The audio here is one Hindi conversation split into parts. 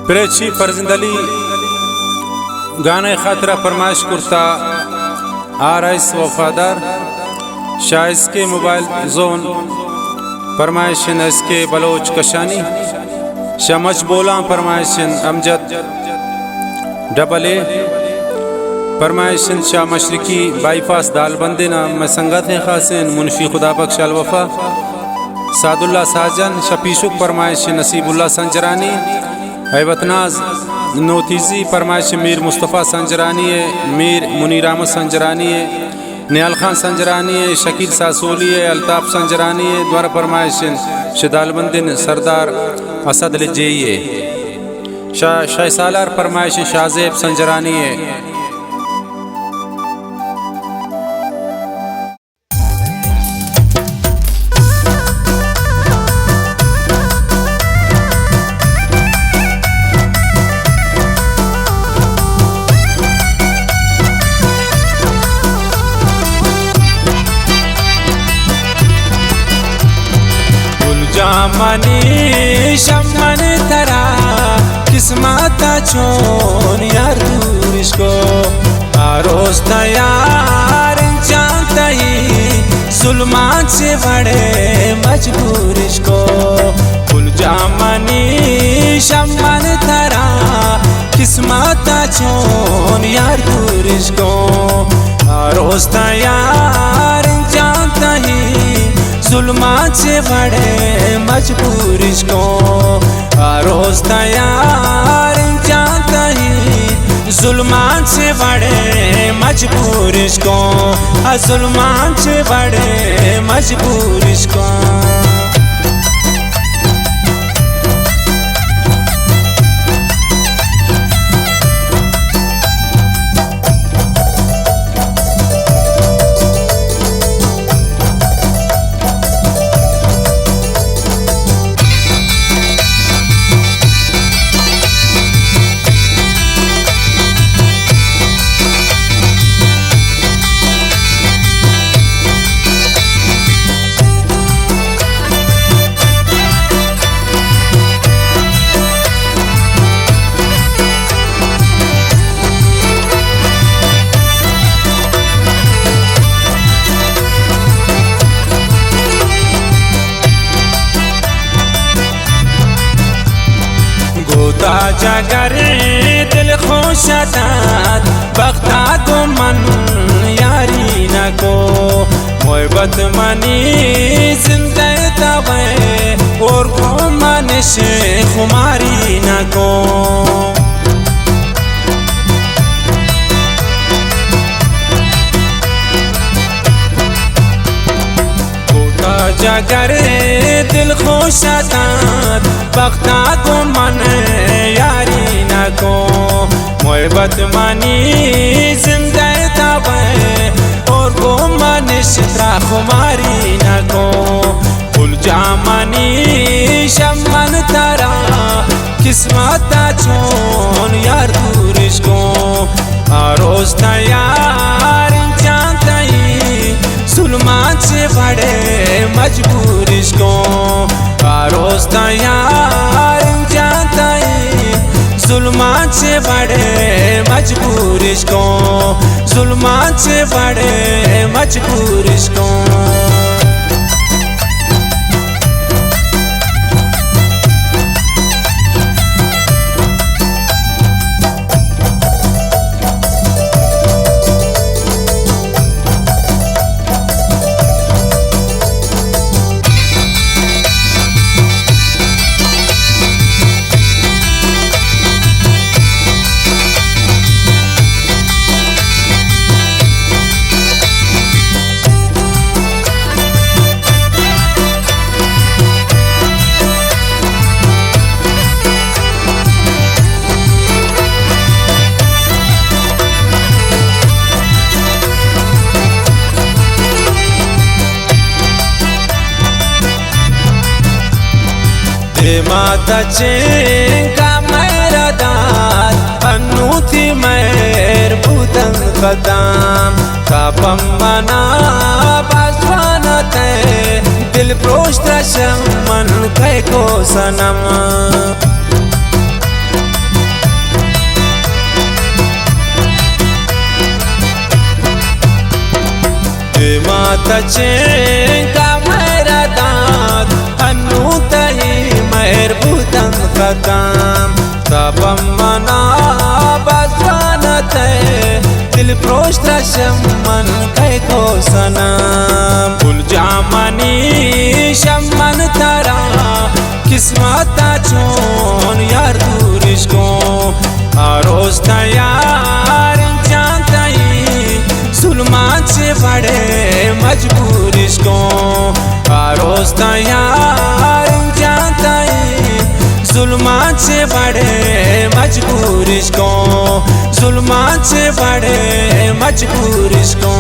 प्रेची फर्जंदली गाने खातरा फरमाइश करता RS वफादार शाइस के मोबाइल जोन फरमाइशन इसके बलोच कशानी शमच बोला फरमाइशन अमजद AA फरमाइशन शाह मशरकी बाईपास दालबंदिना में संगत खासिन मुनशी खुदा बख्श अल वफा सादुल्ला साजन शफीशुक फरमाइश नसीबुल्ला संजरानी हैवतनाज नोतीजी फरमाइश मीर मुस्तफ़ा संजरानी मीर मुनीर अहमद संजरानी नियाल खान संजरानी शकील सासोली अल्ताफ़ संजरानी द्वारा फरमाइश शदालबंदिन सरदार असद लजेई शाह सालार फरमाइश शाहजेब संजरानी जामनी शमन तरा किस्मत छोन यार दूरिश को आरोज यार जानता ही जुल्मान से बड़े मजबूरिश को फुल जामनी शमन तरा किस्मत छोन यार दूरिश को आरोज यार जानता ही जुल्मात से बड़े मजबूर इसको रोज तैयार जानता ही जुल्मात से बड़े मजबूर इसको जुल्मात से बड़े मजबूर इसको जगर दिल खुशदात बख्ता को मन यारी न को मोहब्बत मनी जिंदे तवे और को मन से खुमारी न को जगर दिल खुशदात बख्ता को मन यारी न को मोहब्बत मनी जिंदे तवे और को मन शित्रा खुमारी न को फुल जामनी शमन तरा किस्मत छोन यार दूरिश को रोज तैयार जानता ही जुल्मात से बड़े मजबूर इसको रोज तैयार जानता ही जुल्मात से बड़े मजबूर इसको जुल्मात से बड़े मजबूर इसको माता चेंगा मेरा दात अनुथी मेर बुदंग कदम कापम मना बाजवाना ते दिल प्रोष्ट शमन कै को सनम तचे का मेरा दाद हन्नू तही मेर बुदन कदम तबम मना बजवान ते दिल प्रोष्ट शमन कै को सनम फुल जामनी शमन तारा किस्मत चोन यार दूरिश को आरोज यार जानता ही जुल्मात से बड़े मजबूरिश को आरोज यार जानता ही जुल्मात से बड़े मजबूरिश को जुल्मात से बड़े मजबूरिश को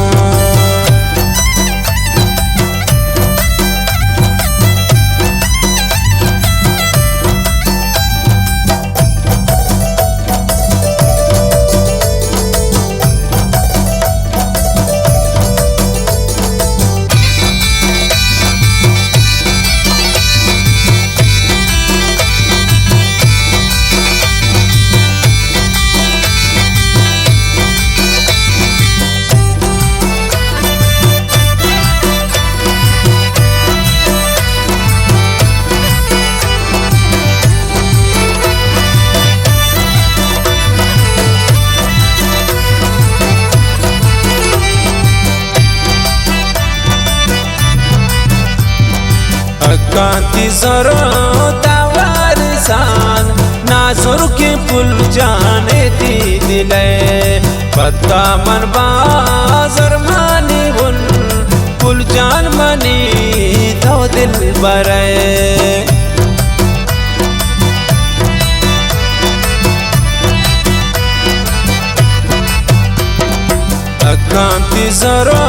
कांति जरो तावारसान नाजुर के पुल जाने दी दिले पत्ता मन बाजर मानी उन पुल जान मनी तो दिल बरे कांति जरो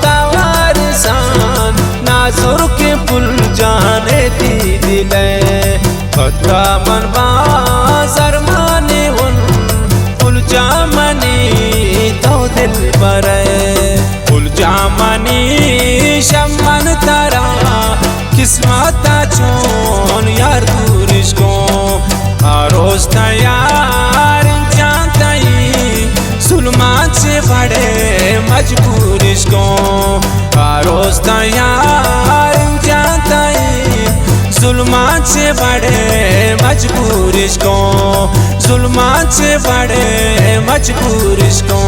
तावारसान नाजुर के पुल जाने दी दिले पत्ता मन बाजर माने उन पुल जामनी तो दिल बरे पुल जामनी शमन तारा किस्मत चोन यार दूरिश को आरोज यार जानता ही जुल्मात से बड़े मजबूरिश को आरोज यार जानता ही जुल्मात से बड़े मजबूरिश को जुल्मात से बड़े मजबूरिश को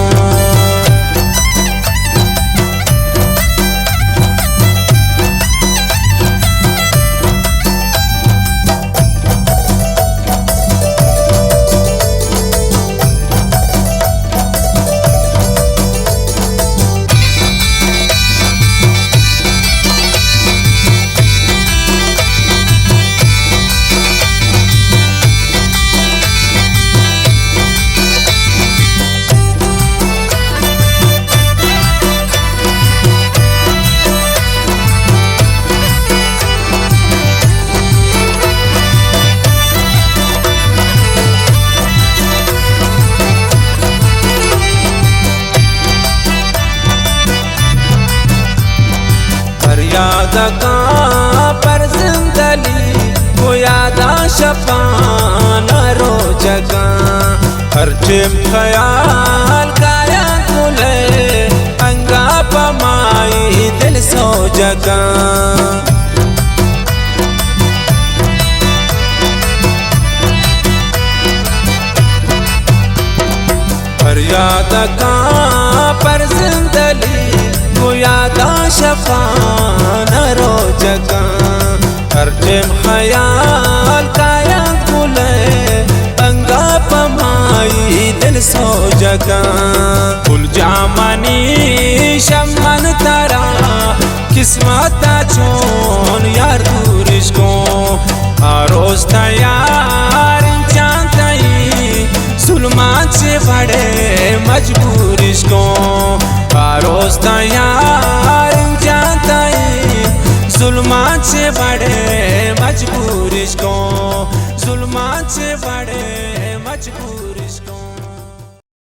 याद का पर जिंदली को यादा शपान रो जगा हर चिम ख्याल काया तुले अंगा पमाई दिल सो जगा हर याद का पर जिंदली को यादा शफान रो जगा हर जिम ख्याल काया गुले अंगा पमाई दिल सो जगा फुल जामनी शमन तारा किस्मत चोन यार दूरिश को आरोज यार जानता ही जुल्मात से बड़े मजबूर